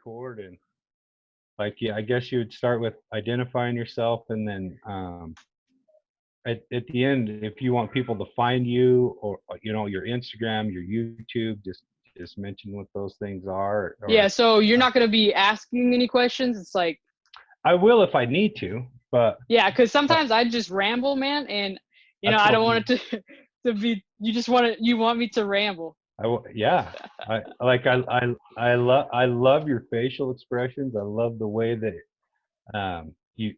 Discord, and like, yeah, I guess you would start with identifying yourself, and then at the end, if you want people to find you, or your Instagram, your YouTube, just mention what those things are, Yeah, or so you're not going to be asking any questions. It's like, I will if I need to, but yeah, because but sometimes I just ramble, man, and that's I what don't we want it to to be. You want me to ramble. yeah. I love your facial expressions. I love the way that you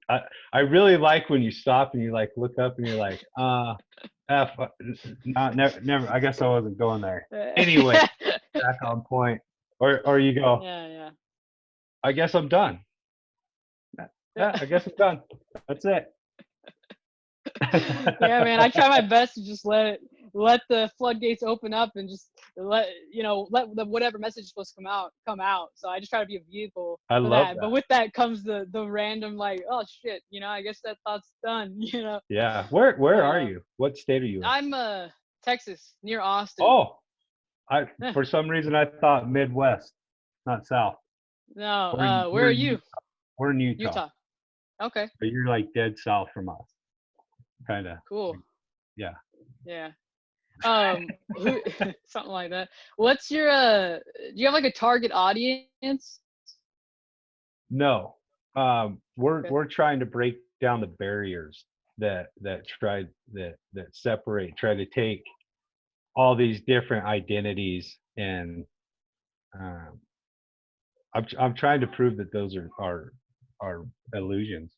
I really like when you stop and you like look up and you're like f not never, I guess I wasn't going there anyway. Yeah, Back on point. Or you go, yeah. I guess I'm done. Yeah, I guess I'm done. That's it. Yeah, man. I try my best to just let the floodgates open up and just let the whatever message is supposed to come out. So I just try to be a vehicle I for love that. But that. with that comes the random like, oh shit, I guess that thought's done. Yeah, where are Uh, you? What state are you in? I'm Texas near Austin. Oh, I Eh, for some reason I thought Midwest, not South. no, where We're are in you? Utah. We're in Utah, Utah. Okay, but you're like dead south from us, kind of. cool. Yeah. Yeah. Who something like that. What's your do you have like a target audience? No, Okay. we're trying to break down the barriers that separate, try to take all these different identities, and um, I'm trying to prove that those are illusions.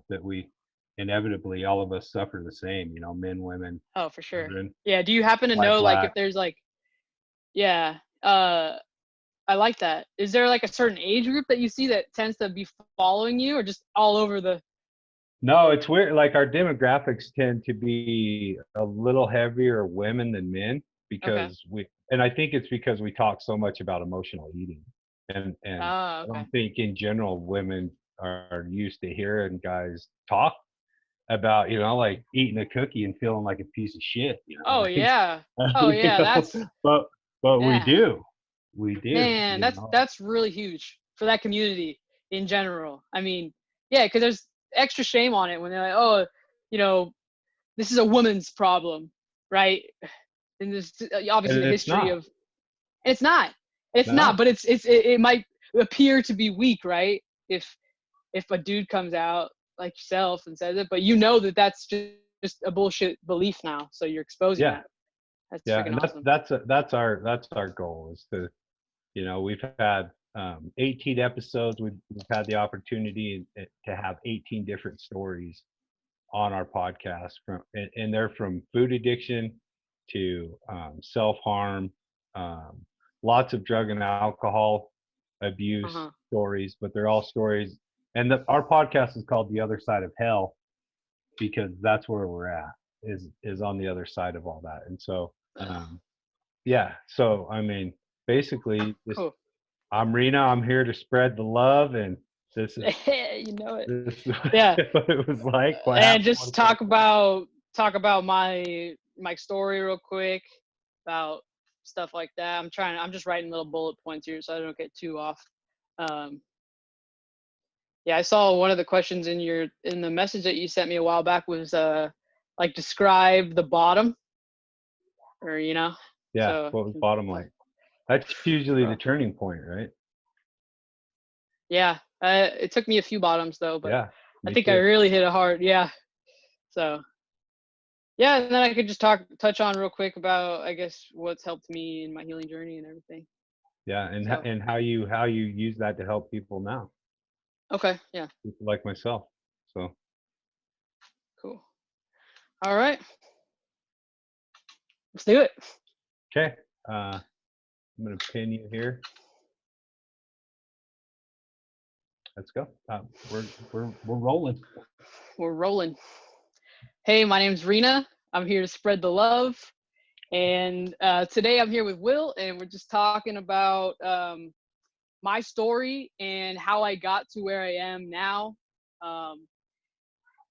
That we inevitably, all of us suffer the same. Men, women, Oh, for sure. children, Yeah, do you happen to white, know like if black. there's like yeah, I like that. Is there like a certain age group that you see that tends to be following you or just all over the No, it's weird. Like our demographics tend to be a little heavier women than men, Okay. and I think it's because we talk so much about emotional eating, and Oh, I okay. don't think in general women are used to hearing guys talk about, like eating a cookie and feeling like a piece of shit, Oh like, yeah. Oh yeah, that's but we yeah. do, we do, Man, that's really huge for that community in general. I mean, yeah, because there's extra shame on it when they're like, oh, you know, this is a woman's problem, right? And there's and obviously the it's history not. of, and it's not, No, but it might appear to be weak, right? If a dude comes out like yourself and says it, but that that's just a bullshit belief now, so you're exposing yeah, that. That's yeah, freaking and awesome. that's our goal, is to, we've had 18 episodes. We've had the opportunity to have 18 different stories on our podcast, and they're from food addiction to self-harm, um, lots of drug and alcohol abuse Uh-huh. stories, but they're all stories. And our podcast is called The Other Side of Hell, because that's where we're at, is on the other side of all that. And so yeah, so I mean, basically, just, Cool. I'm Rena. I'm here to spread the love, and this is You know it. this is Yeah. what it was like. What And happened? What just it's like. talk about my story real quick about stuff like that. I'm just writing little bullet points here so I don't get too off. Um, yeah, I saw one of the questions in the message that you sent me a while back was like describe the bottom, or Yeah. so What was bottom like? That's usually the turning point, right? yeah, it took me a few bottoms though, but Yeah. I Me think I too. really hit a hard, yeah. So yeah, and then I could just touch on real quick about, I guess, what's helped me in my healing journey and everything. Yeah, and So how you use that to help people now, okay, yeah, people like myself. So cool. All right, let's do it. okay, I'm gonna pin you here. Let's go. We're rolling. We're rolling. Hey, my name's Rena. I'm here to spread the love, and today I'm here with Will, and we're just talking about my story and how I got to where I am now. Um,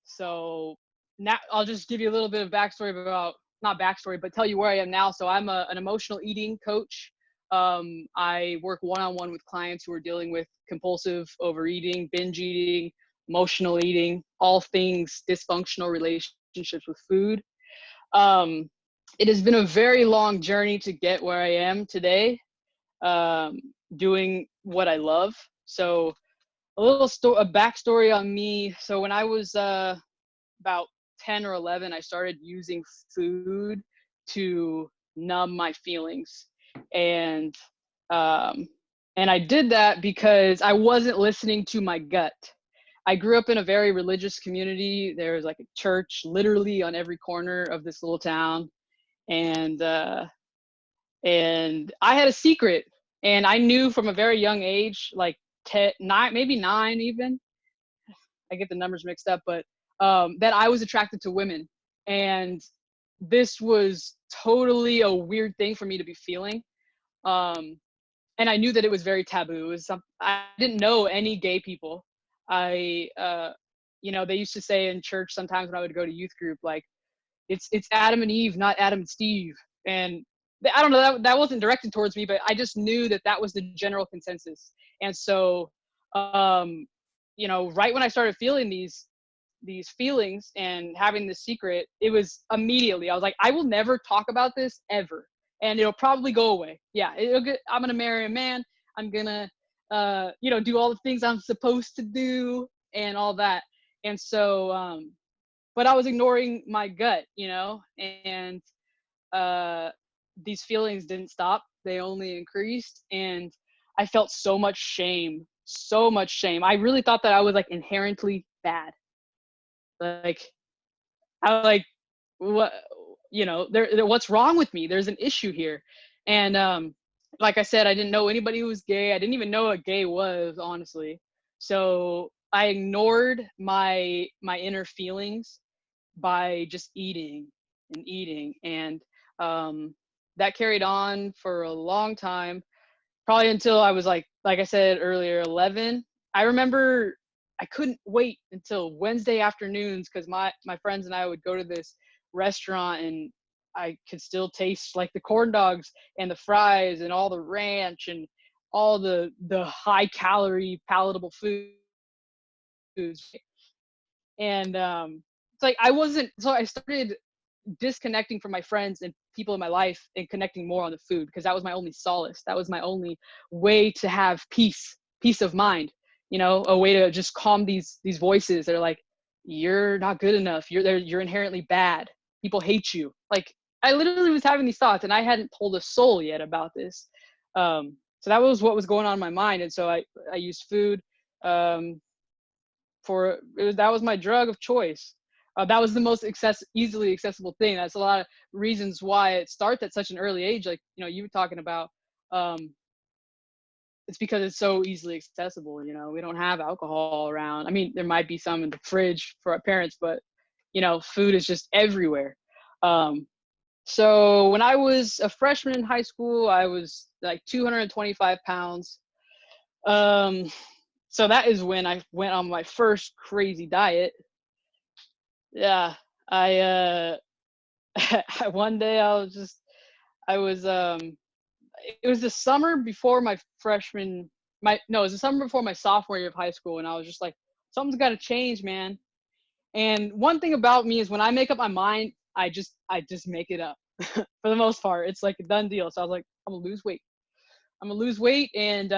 So now I'll just give you a little bit of backstory about, not backstory, but tell you where I am now. So I'm an emotional eating coach. I work one-on-one with clients who are dealing with compulsive overeating, binge eating, emotional eating, all things dysfunctional relationships with food. Um, it has been a very long journey to get where I am today, um, doing what I love. So a backstory on me. So when I was about 10 or 11, I started using food to numb my feelings. And um, and I did that because I wasn't listening to my gut. I grew up in a very religious community. There was like a church literally on every corner of this little town. And I had a secret, and I knew from a very young age, like 10, 9, maybe 9 even, I get the numbers mixed up, but that I was attracted to women. And this was totally a weird thing for me to be feeling. Um, and I knew that it was very taboo. It was I didn't know any gay people. They used to say in church sometimes when I would go to youth group, like, it's Adam and Eve, not Adam and Steve. And I don't know, that wasn't directed towards me, but I just knew that that was the general consensus. And so, um, right when I started feeling these feelings and having this secret, it was immediately, I was like, I will never talk about this ever, and it'll probably go away. Yeah, I'm gonna marry a man. I'm gonna, do all the things I'm supposed to do and all that. And so, but I was ignoring my gut, and uh, these feelings didn't stop. They only increased. And I felt so much shame, so much shame. I really thought that I was like inherently bad. Like, I was like, what, what's wrong with me? There's an issue here. And like I said, I didn't know anybody who was gay. I didn't even know what gay was, honestly. So I ignored my inner feelings by just eating and eating. And that carried on for a long time, probably until I was like I said earlier, 11. I remember I couldn't wait until Wednesday afternoons because my friends and I would go to this restaurant, and I could still taste like the corn dogs and the fries and all the ranch and all the high calorie palatable foods. And it's like I started disconnecting from my friends and people in my life and connecting more on the food, because that was my only solace. That was my only way to have peace of mind, a way to just calm these voices that are like, you're not good enough, you're inherently bad, people hate you. Like, I literally was having these thoughts, and I hadn't told a soul yet about this. So that was what was going on in my mind. And so I used food, um, that was my drug of choice. That was the most easily accessible thing. That's a lot of reasons why it starts at such an early age. Like, you were talking about, it's because it's so easily accessible. We don't have alcohol around. I mean, there might be some in the fridge for our parents, but food is just everywhere. So when I was a freshman in high school, I was like 225 pounds. So that is when I went on my first crazy diet. Yeah, I one day I was it was the summer before my freshman my no, it was the summer before my sophomore year of high school, and I was just like, something's got to change, man. And one thing about me is when I make up my mind, I just make it up. For the most part, it's like a done deal. So I was like, I'm gonna lose weight. I'm gonna lose weight, and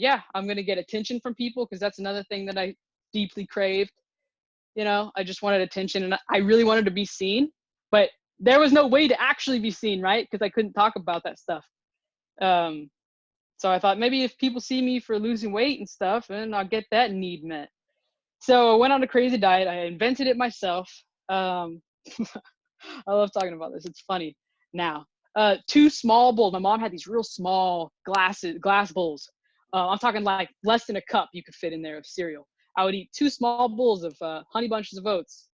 yeah, I'm gonna get attention from people, because that's another thing that I deeply craved. I just wanted attention, and I really wanted to be seen, but there was no way to actually be seen, right? Because I couldn't talk about that stuff. Um, so I thought, maybe if people see me for losing weight and stuff, and I'll get that need met. So I went on a crazy diet. I invented it myself. Um, I love talking about this. It's funny now. Two small bowls. My mom had these real small glass bowls. I'm talking like less than a cup you could fit in there of cereal. I would eat two small bowls of honey bunches of oats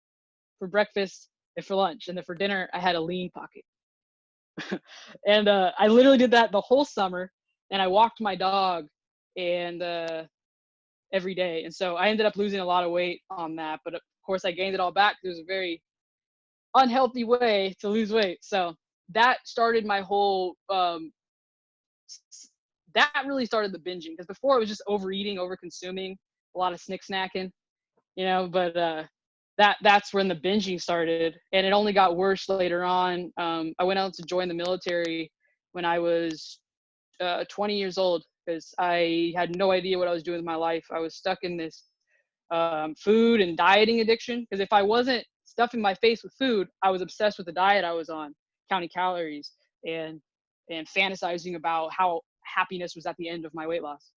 for breakfast and for lunch. And then for dinner, I had a lean pocket. And I literally did that the whole summer. And I walked my dog and every day. And so I ended up losing a lot of weight on that. But of course, I gained it all back. It was a very unhealthy way to lose weight. So that started my whole that really started the binging, because before it was just overeating, over consuming, a lot of snacking, but that's when the binging started, and it only got worse later on. I went out to join the military when I was 20 years old, because I had no idea what I was doing with my life. I was stuck in this food and dieting addiction, because if I wasn't stuffing my face with food, I was obsessed with the diet I was on, counting calories and fantasizing about how happiness was at the end of my weight loss.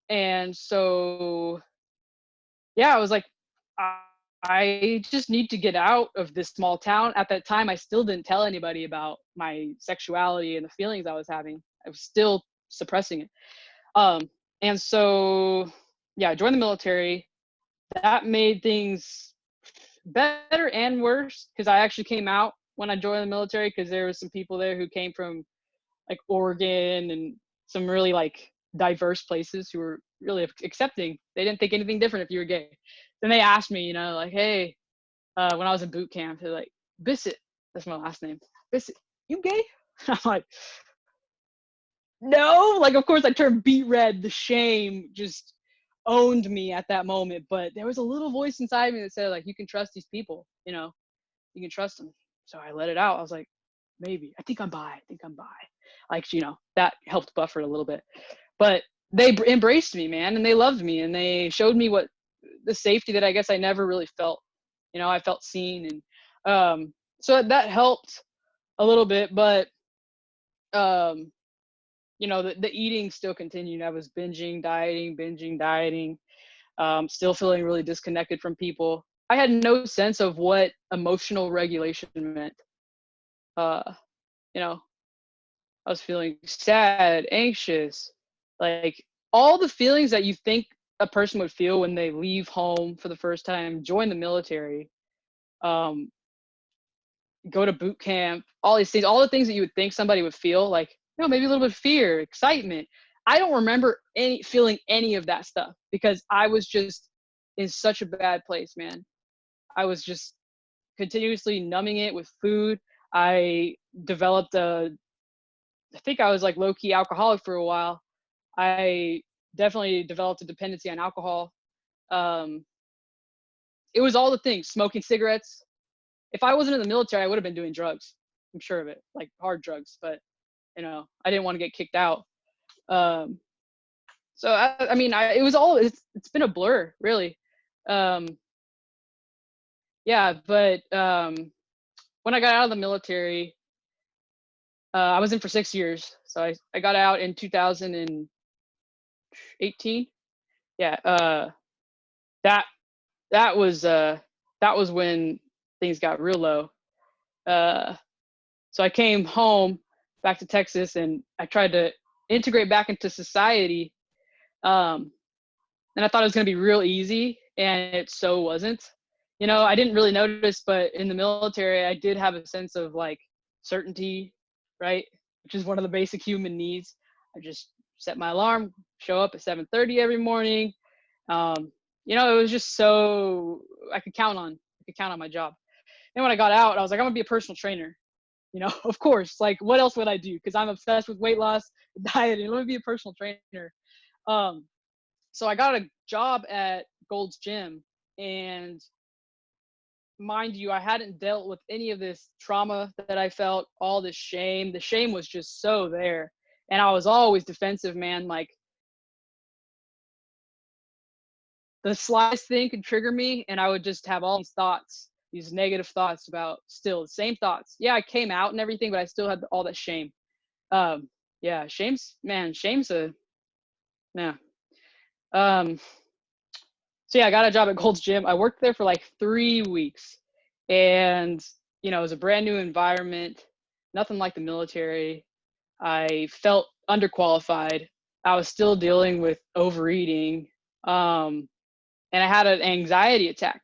And so, yeah, I was like, I just need to get out of this small town. At that time, I still didn't tell anybody about my sexuality and the feelings I was having. I was still suppressing it. And so, yeah, I joined the military. That made things better and worse, because I actually came out when I joined the military, because there was some people there who came from like Oregon and some really like diverse places who were really accepting. They didn't think anything different if you were gay. Then they asked me, like, hey, when I was in boot camp, they're like, Bisette, that's my last name, Bisette, you gay? I'm like, no. Like, of course I turned beet red. The shame just owned me at that moment. But there was a little voice inside me that said, like, you can trust these people, you can trust them. So I let it out. I was like, maybe. I think I'm bi. Like, that helped buffer it a little bit. But they embraced me, man, and they loved me, and they showed me what the safety that I guess I never really felt. I felt seen, and so that helped a little bit. But the eating still continued. I was binging, dieting, still feeling really disconnected from people. I had no sense of what emotional regulation meant. Uh, I was feeling sad, anxious, like all the feelings that you think a person would feel when they leave home for the first time, join the military, um, go to boot camp, all these things, all the things that you would think somebody would feel, like, maybe a little bit of fear, excitement. I don't remember feeling any of that stuff, because I was just in such a bad place, man. I was just continuously numbing it with food. I developed I think I was like low key alcoholic for a while. I definitely developed a dependency on alcohol. Um, it was all the things, smoking cigarettes. If I wasn't in the military, I would have been doing drugs. I'm sure of it, like hard drugs, but I didn't want to get kicked out. Um, so I mean, it's been a blur, really. Um, yeah, but when I got out of the military, I was in for 6 years. So I got out in 2018. Yeah, that that was when things got real low. Uh, so I came home back to Texas, and I tried to integrate back into society. And I thought it was going to be real easy, and it so wasn't. I didn't really notice, but in the military, I did have a sense of like certainty, right? Which is one of the basic human needs. I just set my alarm, show up at 7:30 every morning. It was just so I could count on my job. And when I got out, I was like, I'm gonna be a personal trainer. Of course, like what else would I do? Because I'm obsessed with weight loss, dieting. Let me be a personal trainer. So I got a job at Gold's Gym, and mind you, I hadn't dealt with any of this trauma that I felt, all this shame. The shame was just so there. And I was always defensive, man. Like, the slightest thing could trigger me, and I would just have all these thoughts, these negative thoughts about still the same thoughts. Yeah, I came out and everything, but I still had all that shame. Yeah, shame's yeah. Um, so yeah, I got a job at Gold's Gym. I worked there for like 3 weeks, and it was a brand new environment, nothing like the military. I felt underqualified. I was still dealing with overeating, and I had an anxiety attack.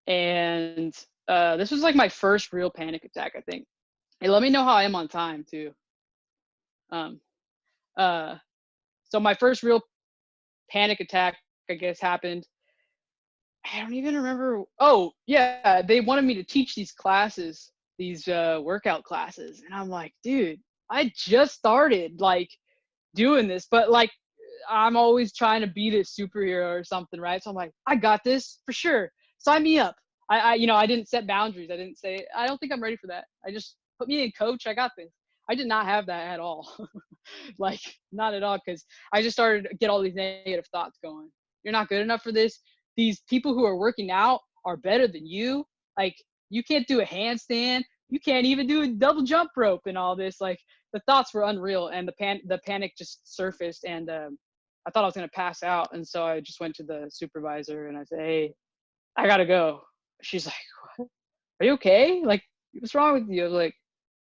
And this was like my first real panic attack, I think. Hey, let me know how I am on time too. Um, uh, so my first real panic attack, I guess, happened. I don't even remember. Oh, yeah, they wanted me to teach these classes workout classes. And I'm like, dude, I just started like doing this, but like I'm always trying to be this superhero or something, right? So I'm like, I got this for sure. Sign me up. I didn't set boundaries. I didn't say, I don't think I'm ready for that. I just put me in, coach. I got this. I did not have that at all. Like, not at all. Cause I just started to get all these negative thoughts going. You're not good enough for this. These people who are working out are better than you. Like, you can't do a handstand. You can't even do a double jump rope and all this. Like, the thoughts were unreal, and the panic just surfaced, and I thought I was gonna pass out, and so I just went to the supervisor and I said, "Hey, I gotta go." She's like, "What? Are you okay? Like, what's wrong with you?" I was like,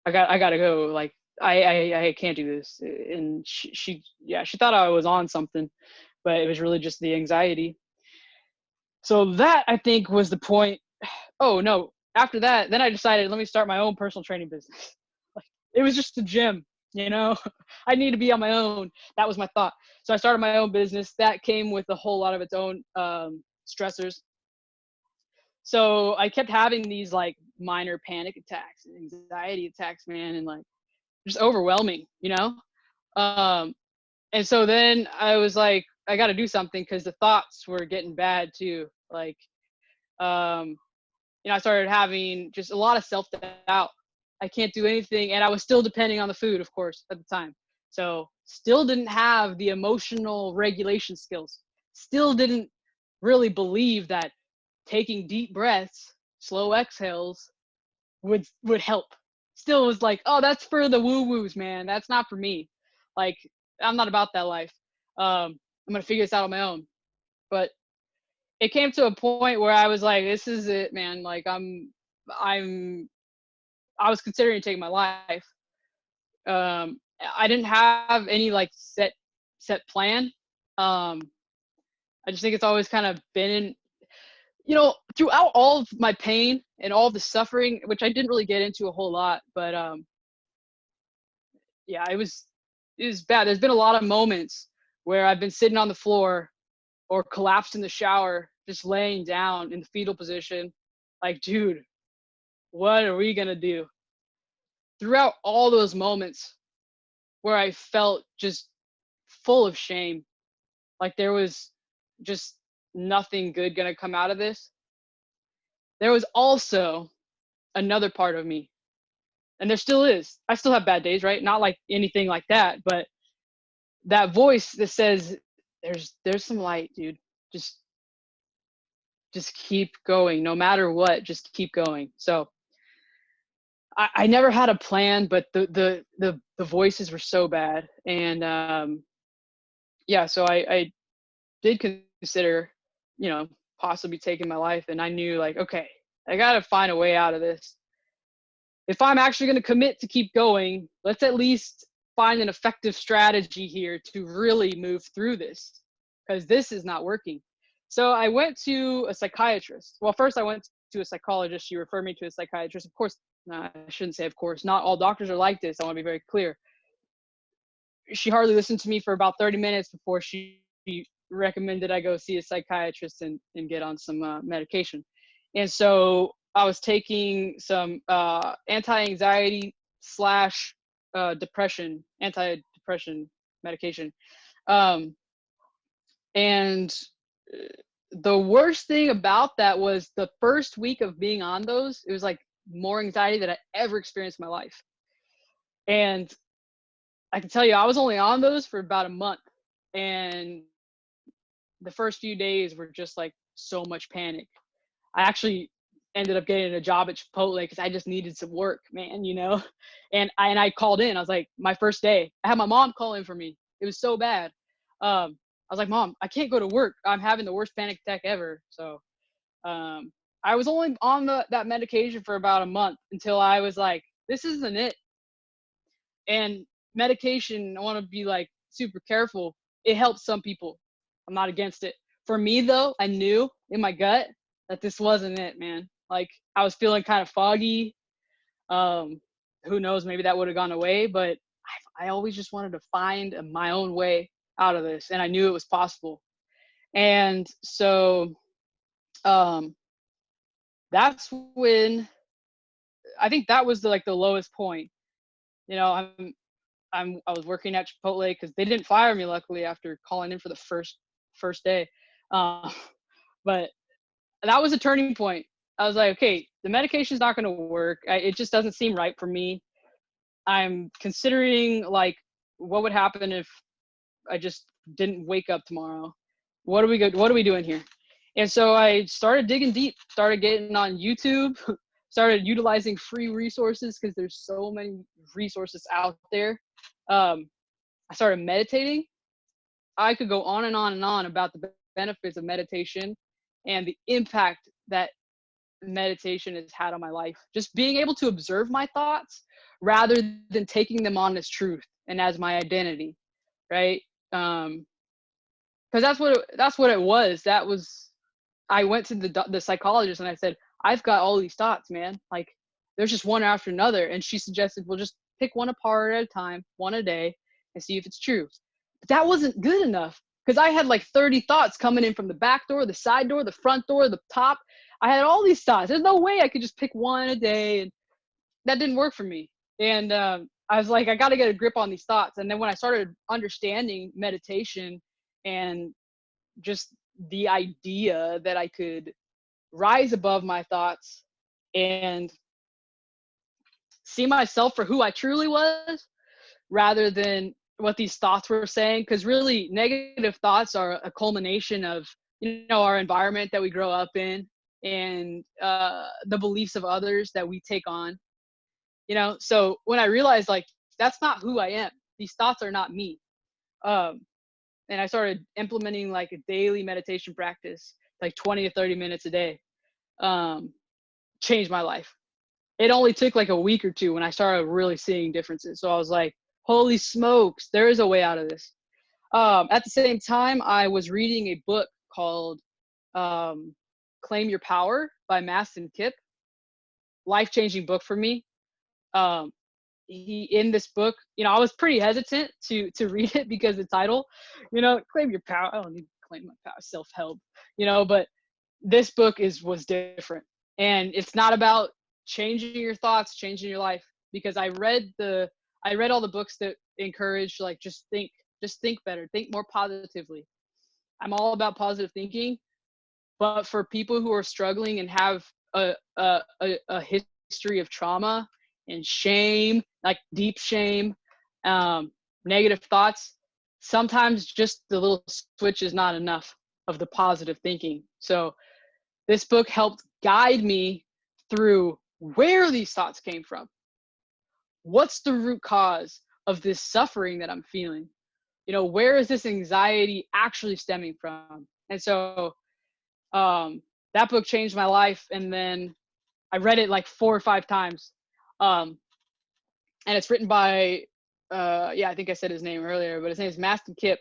I gotta go. Like, I can't do this." And she thought I was on something, but it was really just the anxiety. So that, I think, was the point. Oh no! After that, then I decided, let me start my own personal training business. It was just a gym, you know. I need to be on my own. That was my thought. So I started my own business. That came with a whole lot of its own stressors. So I kept having these like minor panic attacks and anxiety attacks, man, and like just overwhelming, you know. um and so then I was like, I got to do something, because the thoughts were getting bad too. Like, um I started having just a lot of self-doubt. I can't do anything. And I was still depending on the food, of course, at the time. So still didn't have the emotional regulation skills. Still didn't really believe that taking deep breaths, slow exhales would help. Still was like, oh, that's for the woo-woos, man. That's not for me. Like, I'm not about that life. I'm going to figure this out on my own. But it came to a point where I was like, this is it, man. Like, I'm I was considering taking my life. I didn't have any like set plan. Um, I just think it's always kind of been, throughout all of my pain and all of the suffering, which I didn't really get into a whole lot, but yeah, it was bad. There's been a lot of moments where I've been sitting on the floor or collapsed in the shower, just laying down in the fetal position, like, dude, what are we gonna do? Throughout all those moments where I felt just full of shame, like there was just nothing good gonna come out of this, there was also another part of me, and there still is. I still have bad days, right? Not like anything like that, but that voice that says, there's some light, dude. Just just keep going, no matter what. Just keep going. So I never had a plan, but the voices were so bad, and yeah, so I did consider, possibly taking my life, and I knew, like, okay, I got to find a way out of this. If I'm actually going to commit to keep going, let's at least find an effective strategy here to really move through this, because this is not working. So I went to a psychiatrist. Well, first I went to a psychologist. She referred me to a psychiatrist. Of course, no, I shouldn't say of course. Not all doctors are like this. I want to be very clear. She hardly listened to me for about 30 minutes before she recommended I go see a psychiatrist and get on some medication. And so I was taking some anti-anxiety slash anti-depression medication. Um, and the worst thing about that was the first week of being on those, it was like more anxiety than I ever experienced in my life. And I can tell you, I was only on those for about a month. And the first few days were just like so much panic. I actually ended up getting a job at Chipotle because I just needed some work, man, And I called in. I was like, my first day, I had my mom call in for me. It was so bad. I was like, Mom, I can't go to work. I'm having the worst panic attack ever. So I was only on that medication for about a month until I was like, this isn't it. And medication, I want to be like super careful. It helps some people. I'm not against it. For me though, I knew in my gut that this wasn't it, man. Like, I was feeling kind of foggy. Um, who knows? Maybe that would have gone away, but I always just wanted to find my own way out of this, and I knew it was possible. And so, that's when I think that was the lowest point. You know, I was working at Chipotle because they didn't fire me, luckily, after calling in for the first day. Uh, but that was a turning point. I was like, okay, the medication's not going to work. It just doesn't seem right for me. I'm considering like what would happen if I just didn't wake up tomorrow. What are we doing here? And so I started digging deep, started getting on YouTube, started utilizing free resources because there's so many resources out there. I started meditating. I could go on and on and on about the benefits of meditation and the impact that meditation has had on my life. Just being able to observe my thoughts rather than taking them on as truth and as my identity, right? Because that's what it was. That was, I went to the psychologist and I said, I've got all these thoughts, man. Like there's just one after another. And she suggested, well, just pick one apart at a time, one a day, and see if it's true. But that wasn't good enough because I had like 30 thoughts coming in from the back door, the side door, the front door, the top. I had all these thoughts. There's no way I could just pick one a day, and that didn't work for me. And I was like, I got to get a grip on these thoughts. And then when I started understanding meditation and just the idea that I could rise above my thoughts and see myself for who I truly was rather than what these thoughts were saying, because really negative thoughts are a culmination of, you know, our environment that we grow up in and the beliefs of others that we take on, you know. So when I realized like that's not who I am, these thoughts are not me, and I started implementing like a daily meditation practice, like 20 to 30 minutes a day, changed my life. It only took like a week or two when I started really seeing differences. So I was like, holy smokes, there is a way out of this. At the same time, I was reading a book called Claim Your Power by Mastin Kipp. Life-changing book for me. He, in this book, you know, I was pretty hesitant to read it because the title, you know, claim your power. I don't need to claim my power, self-help, you know, but this book was different. And it's not about changing your thoughts, changing your life, because I read all the books that encourage like just think better, think more positively. I'm all about positive thinking, but for people who are struggling and have a history of trauma and shame, like deep shame, negative thoughts, sometimes just the little switch is not enough of the positive thinking. So this book helped guide me through where these thoughts came from. What's the root cause of this suffering that I'm feeling? You know, where is this anxiety actually stemming from? And so that book changed my life. And then I read it like 4 or 5 times. And it's written by, I think I said his name earlier, but his name is Mastin Kipp.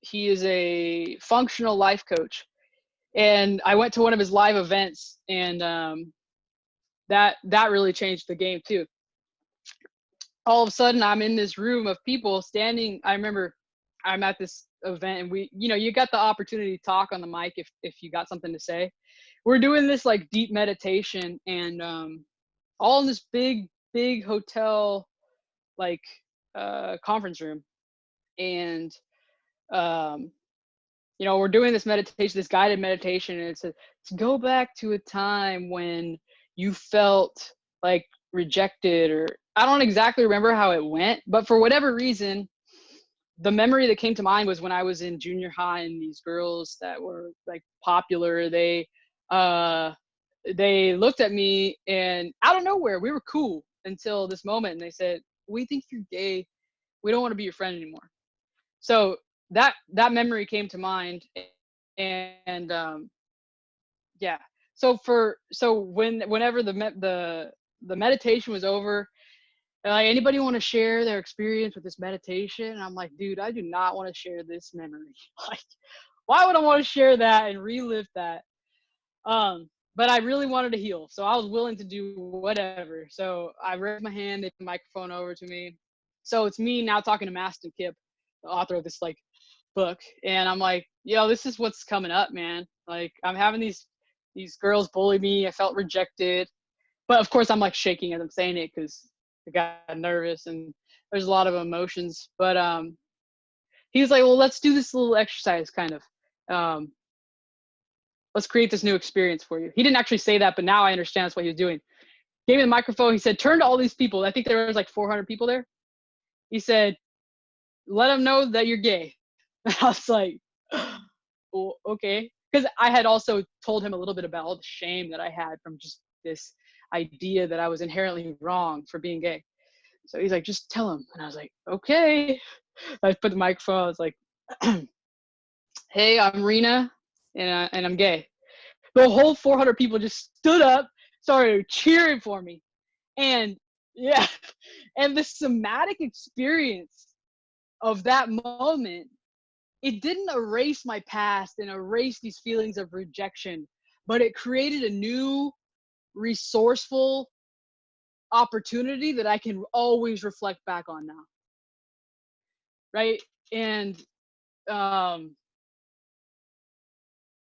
He is a functional life coach. And I went to one of his live events, and that really changed the game too. All of a sudden, I'm in this room of people standing. I remember I'm at this event, and we, you know, you got the opportunity to talk on the mic if you got something to say. We're doing this like deep meditation, and all in this big hotel like conference room, and you know, we're doing this meditation, this guided meditation, and it's to go back to a time when you felt like rejected, or I don't exactly remember how it went, but for whatever reason, the memory that came to mind was when I was in junior high, and these girls that were like popular, they looked at me, and out of nowhere, we were cool until this moment, and they said, "We think you're gay. We don't want to be your friend anymore." So that memory came to mind, and yeah. So whenever the meditation was over, like, anybody want to share their experience with this meditation? And I'm like, dude, I do not want to share this memory. Like, why would I want to share that and relive that? But I really wanted to heal, so I was willing to do whatever. So I raised my hand, they put the microphone over to me. So it's me now talking to Mastin Kipp, the author of this like book, and I'm like, yo, this is what's coming up, man. Like, I'm having these girls bully me. I felt rejected. But of course I'm like shaking as I'm saying it because I got nervous and there's a lot of emotions. But he was like, well, let's do this little exercise kind of. Let's create this new experience for you. He didn't actually say that, but now I understand that's what he was doing. Gave me the microphone. He said, turn to all these people. I think there was like 400 people there. He said, let them know that you're gay. And I was like, well, okay. Because I had also told him a little bit about all the shame that I had from just this idea that I was inherently wrong for being gay. So he's like, just tell him. And I was like, okay. I put the microphone. I was like, hey, I'm Rena, and I'm gay. The whole 400 people just stood up, started cheering for me. And yeah, and the somatic experience of that moment, it didn't erase my past and erase these feelings of rejection, but it created a new resourceful opportunity that I can always reflect back on now. Right. And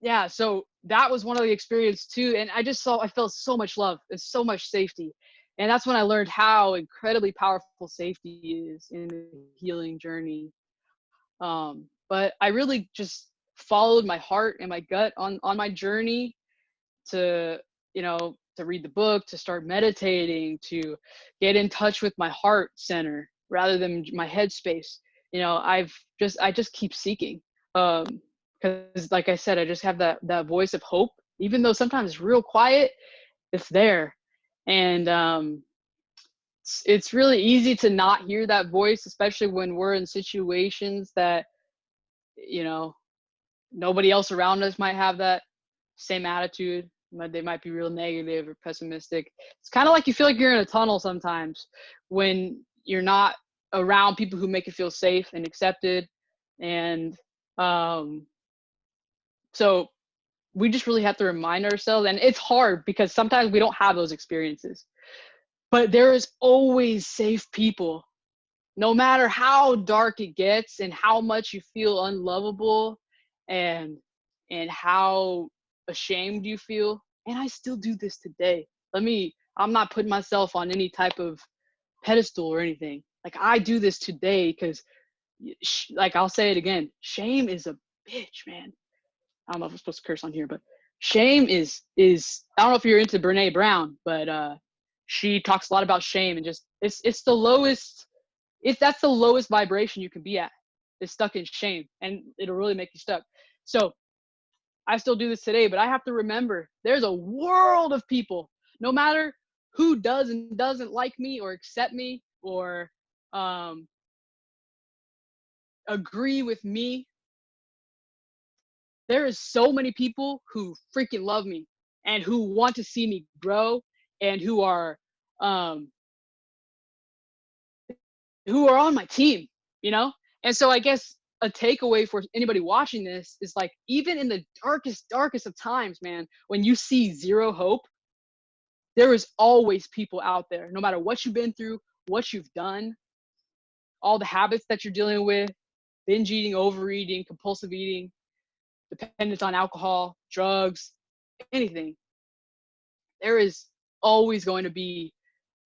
yeah, so that was one of the experience too. And I felt so much love and so much safety. And that's when I learned how incredibly powerful safety is in the healing journey. But I really just followed my heart and my gut on my journey to, to read the book, to start meditating, to get in touch with my heart center rather than my headspace. I just keep seeking. Because like I said, I just have that voice of hope, even though sometimes it's real quiet, it's there. And it's really easy to not hear that voice, especially when we're in situations that, nobody else around us might have that same attitude. They might be real negative or pessimistic. It's kind of like you feel like you're in a tunnel sometimes when you're not around people who make you feel safe and accepted. And so we just really have to remind ourselves, and it's hard because sometimes we don't have those experiences, but there is always safe people, no matter how dark it gets and how much you feel unlovable and how ashamed you feel. And I still do this today. I'm not putting myself on any type of pedestal or anything. Like, I do this today because, like, I'll say it again, shame is a bitch, man. I don't know if I'm supposed to curse on here, but shame is I don't know if you're into Brene Brown, but she talks a lot about shame, and just it's the lowest. If that's the lowest vibration you can be at, is stuck in shame, and it'll really make you stuck. So I still do this today, but I have to remember there's a world of people, no matter who does and doesn't like me or accept me or agree with me. There is so many people who freaking love me and who want to see me grow and who are on my team, you know? And so I guess a takeaway for anybody watching this is, like, even in the darkest of times, man, when you see zero hope, there is always people out there, no matter what you've been through, what you've done, all the habits that you're dealing with, binge eating, overeating, compulsive eating, dependence on alcohol, drugs, anything. There is always going to be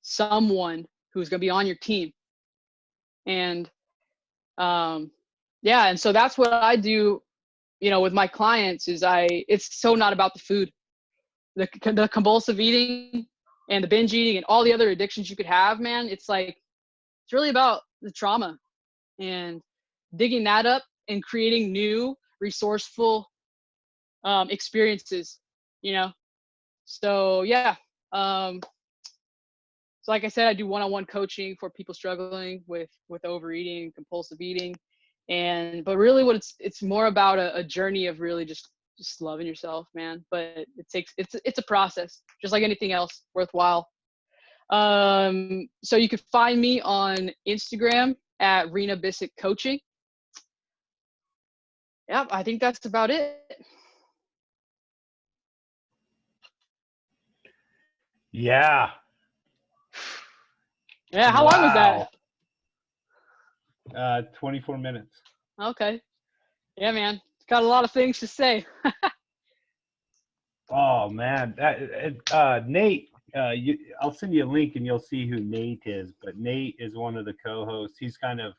someone who's going to be on your team. And yeah, and so that's what I do, with my clients is it's so not about the food, the compulsive eating and the binge eating and all the other addictions you could have, man. It's really about the trauma and digging that up and creating new resourceful experiences, so yeah. So like I said, I do one-on-one coaching for people struggling with overeating, compulsive eating, but really what it's more about a journey of really just loving yourself, man. But it's a process, just like anything else worthwhile. So you can find me on Instagram at Rena Bisette Coaching. Yep, I think that's about it. Yeah. Yeah, how long was that? 24 minutes. Okay. Yeah, man. Got a lot of things to say. Oh man, Nate, I'll send you a link and you'll see who Nate is. But Nate is one of the co-hosts. He's kind of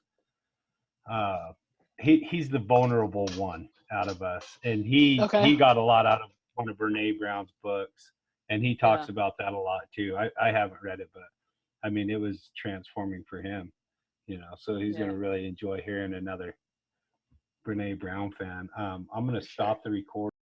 uh, he's the vulnerable one out of us, and Okay. he got a lot out of one of Brene Brown's books, and he Yeah. talks about that a lot too. I haven't read it, but I mean it was transforming for him, you know. So he's going Yeah. to really enjoy hearing another Brene Brown fan. I'm going to For sure. stop the recording.